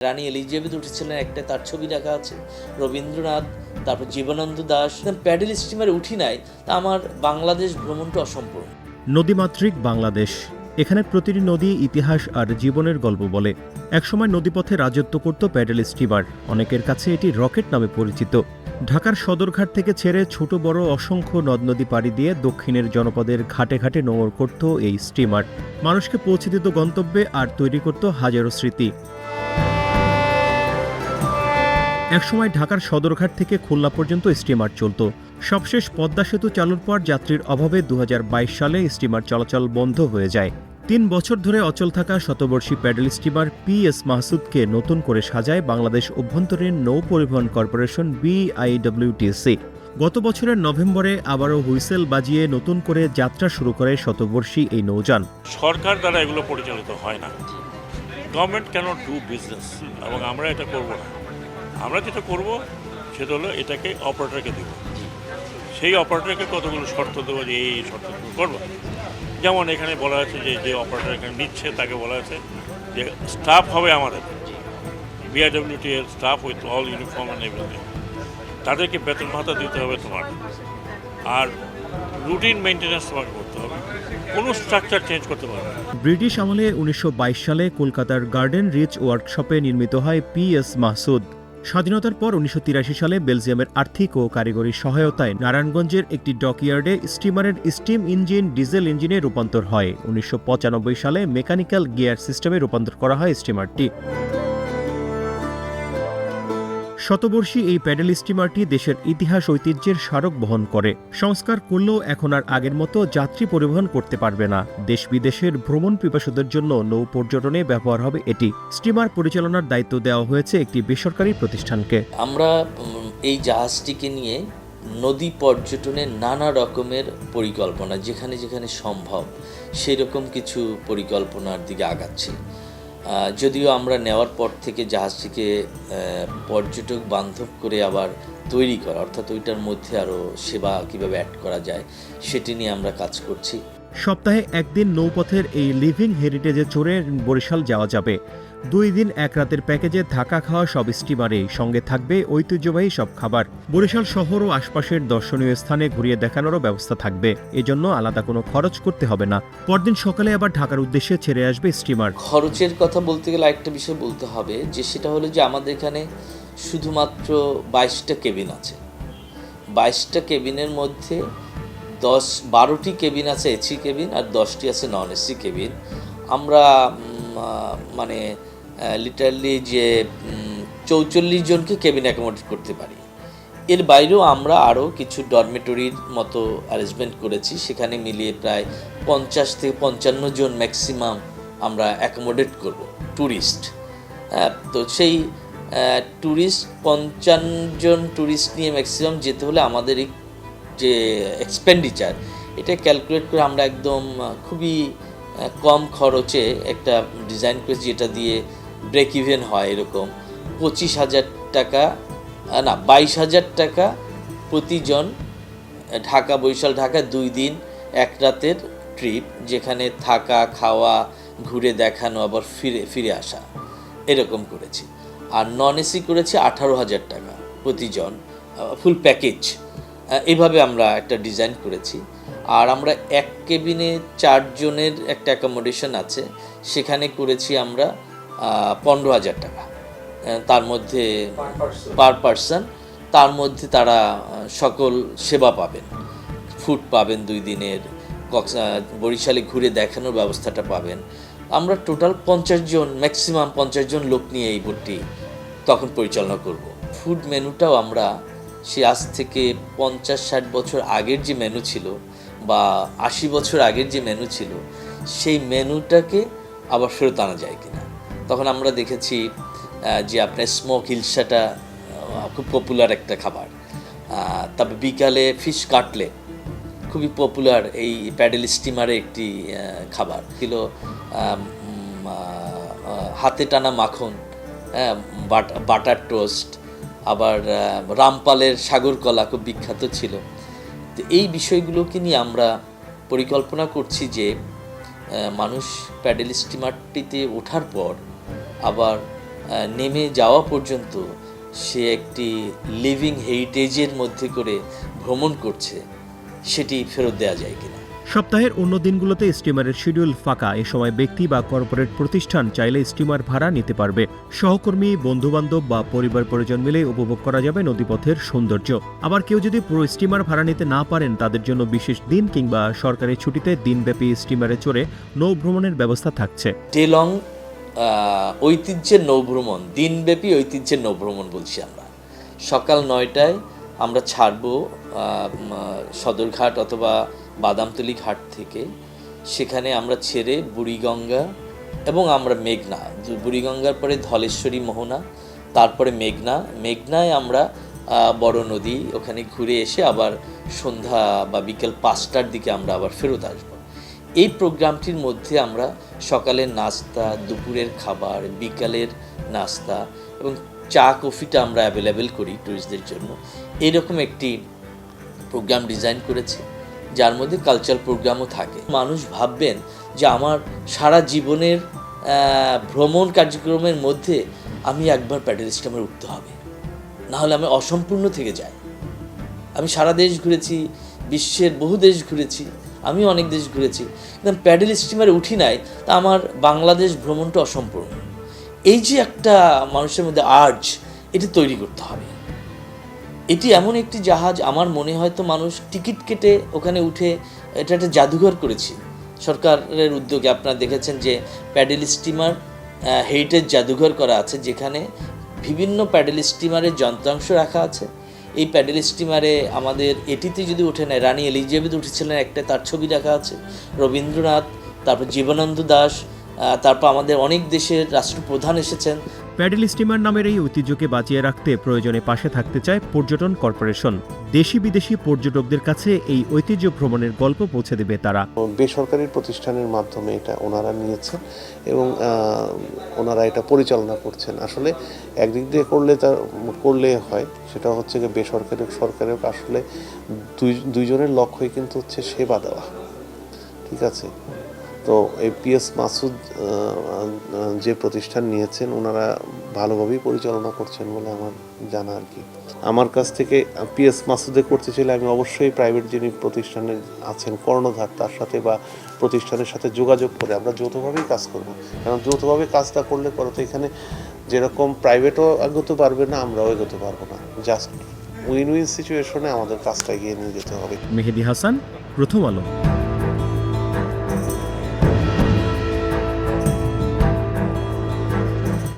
রানী Elizabeth উঠেছিলেন, একটা তার ছবি রাখা আছে, রবীন্দ্রনাথ, তারপর জীবনানন্দ দাশ। প্যাডেল স্টিমারে উঠি নাই, তা আমার বাংলাদেশ ভ্রমণটা অসম্পূর্ণ। নদীমাতৃক বাংলাদেশ, এখানে প্রতিটি নদী ইতিহাস আর জীবনের গল্প বলে। একসময় নদীপথে রাজত্ব করত প্যাডেল স্টিমার, অনেকের কাছে এটি রকেট নামে পরিচিত। ঢাকার সদরঘাট থেকে ছেড়ে ছোট বড় অসংখ্য নদ নদী পাড়ি দিয়ে দক্ষিণের জনপদের ঘাটে ঘাটে নোঙর করত এই স্টিমার। মানুষকে পৌঁছে দিত গন্তব্যে আর তৈরি করত হাজারো স্মৃতি। একসময় ঢাকার সদরঘাট থেকে খুলনা পর্যন্ত স্টিমার চলত। সবশেষ পদ্মা সেতু চালুর পর যাত্রীর অভাবে ২০২২ সালে স্টিমার চলাচল বন্ধ হয়ে যায়। ৩ বছর ধরে অচল থাকা শতবর্ষী প্যাডেল স্টিমার পিএস মাহসুদকে নতুন করে সাজায় বাংলাদেশ অভ্যন্তরীণ নৌ পরিবহন কর্পোরেশন BIWTC। গত বছরের নভেম্বরে আবারও হুইসেল বাজিয়ে নতুন করে যাত্রা শুরু করে শতবর্ষী এই নৌযান। সরকার দ্বারা এগুলো পরিচালিত হয় না। গভর্নমেন্ট ক্যানট ডু বিজনেস, এবং আমরা এটা করব না। আমরা যেটা করব সেটা হলো এটাকে অপারেটরকে দেব। সেই অপারেটরকে কতগুলো শর্ত দেবো যে এই শর্তগুলো করবো। যেমন এখানে বলা আছে যে অপারেটর এখানে নিচ্ছে তাকে বলা আছে যে স্টাফ হবে আমাদের BIWT এর staff with all uniform and everything. তাদেরকে বেতন ভাতা দিতে হবে তোমার, আর রুটিন মেনটেন্যান্স তোমাকে করতে হবে, কোনো স্ট্রাকচার চেঞ্জ করতে পারবে না। ব্রিটিশ আমলে ১৯২২ সালে কলকাতার গার্ডেন রিচ ওয়ার্কশপে নির্মিত হয় পিএস মাহসুদ। স্বাধীনতার পর ১৯৮৩ সালে বেলজিয়ামের আর্থিক ও কারিগরি সহায়তায় নারায়ণগঞ্জের একটি ডকইয়ার্ডে স্টিমারের স্টিম ইঞ্জিন ডিজেল ইঞ্জিনে রূপান্তর হয়। ১৯৯৫ সালে মেকানিক্যাল গিয়ার সিস্টেমে রূপান্তর করা হয় স্টিমারটি। শতবর্ষী এই প্যাডেল স্টিমারটি দেশের ইতিহাস ঐতিহ্যের স্মারক বহন করে। সংস্কার করলেও এখন আর আগের মতো যাত্রী পরিবহন করতে পারবে না। দেশ বিদেশের ভ্রমণ পিপাসুদের জন্য নৌ পর্যটনে ব্যবহার হবে এটি। স্টিমার পরিচালনার দায়িত্ব দেওয়া হয়েছে একটি বেসরকারি প্রতিষ্ঠানকে। আমরা এই জাহাজটিকে নিয়ে নদী পর্যটনের নানা রকমের পরিকল্পনা, যেখানে যেখানে সম্ভব সেই রকম কিছু পরিকল্পনার দিকে আগাচ্ছি। যদিও আমরা নেওয়ার পর থেকে জাহাজটিকে পর্যটক বান্ধব করে আবার তৈরি করা, অর্থাৎ ওইটার মধ্যে আরও সেবা কীভাবে অ্যাড করা যায় সেটি নিয়ে আমরা কাজ করছি। সপ্তাহে একদিন নৌপথের এই লিভিং হেরিটেজে চড়ে বরিশাল যাওয়া যাবে। 2 দিন 1 রাতের প্যাকেজে থাকা খাওয়া সব স্টিমারেই, সঙ্গে থাকবে ঐতিহ্যবাহী সব খাবার। বরিশাল শহর ও আশপাশের দর্শনীয় স্থানে ঘুরিয়ে দেখানোরও ব্যবস্থা থাকবে, এজন্য আলাদা কোনো খরচ করতে হবে না। পরদিন সকালে আবার ঢাকার উদ্দেশ্যে ছেড়ে আসবে স্টিমার। খরচের কথা বলতে গেলে একটা বিষয় বলতে হবে, যে সেটা হলো যে আমাদের এখানে শুধুমাত্র 22টা কেবিন আছে। 22টা কেবিনের মধ্যে 12টি কেবিন আছে এসি কেবিন, আর 10টি আছে নন এসি কেবিন। আমরা মানে লিটারালি যে 44 জনকে কেবিন অ্যাকোমোডেট করতে পারি। এর বাইরেও আমরা আরও কিছু ডরমেটরির মতো অ্যারেঞ্জমেন্ট করেছি, সেখানে মিলিয়ে প্রায় 50 থেকে 55 জন ম্যাক্সিমাম আমরা অ্যাকোমোডেট করব ট্যুরিস্ট। তো সেই ট্যুরিস্ট 55 জন ট্যুরিস্ট নিয়ে ম্যাক্সিমাম যেতে হলে আমাদের এই যে এক্সপেন্ডিচার, এটা ক্যালকুলেট করে আমরা একদম খুবই কম খরচে একটা ডিজাইন করেছি, যেটা দিয়ে ব্রেক ইভেন হয় এরকম 25,000 টাকা, না 22,000 টাকা প্রতিজন। ঢাকা বরিশাল ঢাকা 2 দিন 1 রাতের ট্রিপ, যেখানে থাকা খাওয়া ঘুরে দেখানো আবার ফিরে আসা এরকম করেছি। আর নন এসি করেছি 18,000 টাকা প্রতিজন, ফুল প্যাকেজ। এইভাবে আমরা একটা ডিজাইন করেছি। আর আমরা এক কেবিনে 4 জনের একটা অ্যাকোমোডেশন আছে, সেখানে করেছি আমরা 15,000 টাকা, তার মধ্যে পার পারসন। তার মধ্যে তারা সকল সেবা পাবেন, ফুড পাবেন, 2 দিনের বরিশালে ঘুরে দেখানোর ব্যবস্থাটা পাবেন। আমরা টোটাল 50 জন, ম্যাক্সিমাম 50 জন লোক নিয়ে এই বোটটি তখন পরিচালনা করব। ফুড মেনুটাও আমরা সে আজ থেকে 50-60 বছর আগের যে মেনু ছিল, বা 80 বছর আগের যে মেনু ছিল, সেই মেনুটাকে আবার ফেরত আনা যায় কিনা। তখন আমরা দেখেছি যে আপনার স্মোক হিলসাটা খুব পপুলার একটা খাবার। তবে বিকালে ফিশ কাটলেট খুবই পপুলার এই প্যাডেল স্টিমারে একটি খাবার ছিল। হাতে টানা মাখন, বাটার টোস্ট, আবার রামপালের সাগর কলা খুব বিখ্যাত ছিল। তো এই বিষয়গুলোকে নিয়ে আমরা পরিকল্পনা করছি যে মানুষ প্যাডেল স্টিমারটিতে ওঠার পর আবার নেমে যাওয়া পর্যন্ত সে একটি লিভিং হেরিটেজের মধ্যে করে ভ্রমণ করছে, সেটি ফেরত দেওয়া যায় কিনা। সপ্তাহের অন্য দিনগুলোতে স্টিমারের শিডিউল ফাঁকা। এ সময় ব্যক্তি বা কর্পোরেট প্রতিষ্ঠান চাইলে স্টিমার ভাড়া নিতে পারবে। সহকর্মী, বন্ধুবান্ধব বা পরিবার পরিজন মিলে উপভোগ করা যাবে নদীপথের সৌন্দর্য। আবার কেউ যদি পুরো স্টিমার ভাড়া নিতে না পারেন, তাদের জন্য বিশেষ দিন কিংবা সরকারি ছুটিতে দিনব্যাপী স্টিমারে চড়ে নৌ ভ্রমণের ব্যবস্থা থাকছে। ডেলং ঐতিহ্যের নৌভ্রমণ, দিনব্যাপী ঐতিহ্যের নৌভ্রমণ বলছি আমরা। সকাল 9টায় আমরা ছাড়ব সদরঘাট অথবা বাদামতলী ঘাট থেকে। সেখানে আমরা ছেড়ে বুড়িগঙ্গা এবং আমরা মেঘনা, বুড়িগঙ্গার পরে ধলেশ্বরী মোহনা, তারপরে মেঘনায় আমরা বড় নদী, ওখানে ঘুরে এসে আবার সন্ধ্যা বা বিকেল 5টার দিকে আমরা আবার ফেরত আসব। এই প্রোগ্রামটির মধ্যে আমরা সকালের নাস্তা, দুপুরের খাবার, বিকালের নাস্তা এবং চা কফিটা আমরা অ্যাভেলেবেল করি টুরিস্টদের জন্য। এইরকম একটি প্রোগ্রাম ডিজাইন করেছি, যার মধ্যে কালচারাল প্রোগ্রামও থাকে। মানুষ ভাববেন যে আমার সারা জীবনের ভ্রমণ কার্যক্রমের মধ্যে আমি একবার প্যাডেল স্টিমারে উঠতে হবে, না হলে আমি অসম্পূর্ণ থেকে যাই। আমি সারা দেশ ঘুরেছি, বিশ্বের বহু দেশ ঘুরেছি, আমি অনেক দেশ ঘুরেছি, কিন্তু প্যাডেল স্টিমারে উঠি নাই, তা আমার বাংলাদেশ ভ্রমণটা অসম্পূর্ণ। এই যে একটা মানুষের মধ্যে আর্জ, এটি তৈরি করতে হবে। এটি এমন একটি জাহাজ, আমার মনে হয় তো মানুষ টিকিট কেটে ওখানে উঠে এটা একটা জাদুঘর করেছি সরকারের উদ্যোগে। আপনারা দেখেছেন যে প্যাডেল স্টিমার হেরিটেজ জাদুঘর করা আছে, যেখানে বিভিন্ন প্যাডেল স্টিমারের যন্ত্রাংশ রাখা আছে। এই প্যাডেল স্টিমারে আমাদের এটিতে যদি ওঠে না, রানী এলিজাবেথ উঠেছিলেন একটা, তার ছবি রাখা আছে, রবীন্দ্রনাথ, তারপর জীবনানন্দ দাশ, তারপর আমাদের অনেক দেশের রাষ্ট্রপ্রধান এসেছেন। প্যাডেল স্টিমার নামের এই ঐতিহ্যকে বাঁচিয়ে রাখতে প্রয়োজনে পাশে থাকতে চায় পর্যটন কর্পোরেশন। দেশি বিদেশি পর্যটকদের কাছে এই ঐতিহ্য ভ্রমণের গল্প পৌঁছে দেবে তারা। বেসরকারি প্রতিষ্ঠানের মাধ্যমে এটা ওনারা নিয়েছেন এবং ওনারা এটা পরিচালনা করছেন। আসলে একদিক দিয়ে করলে হয়, সেটা হচ্ছে যে বেসরকারি সরকারের আসলে দুইজনের লক্ষ্যই কিন্তু হচ্ছে সেবা দেওয়া। ঠিক আছে, তো এই পিএস মাসুদ যে প্রতিষ্ঠান নিয়েছেন, ওনারা ভালোভাবেই পরিচালনা করছেন বলে আমার জানা আর কি। আমার কাছ থেকে পিএস মাসুদে করতে চাইলে আমি অবশ্যই প্রাইভেট যিনি প্রতিষ্ঠানে আছেন কর্ণধার, তার সাথে বা প্রতিষ্ঠানের সাথে যোগাযোগ করে আমরা যৌথভাবেই কাজ করব। কারণ যৌথভাবে কাজটা করলে পরে তো এখানে যেরকম প্রাইভেটও এগোতে পারবে না, আমরাও এগোতে পারবো না। জাস্ট উইন উইন সিচুয়েশনে আমাদের কাজটা এগিয়ে নিয়ে যেতে হবে। মেহেদী হাসান, প্রথম আলো।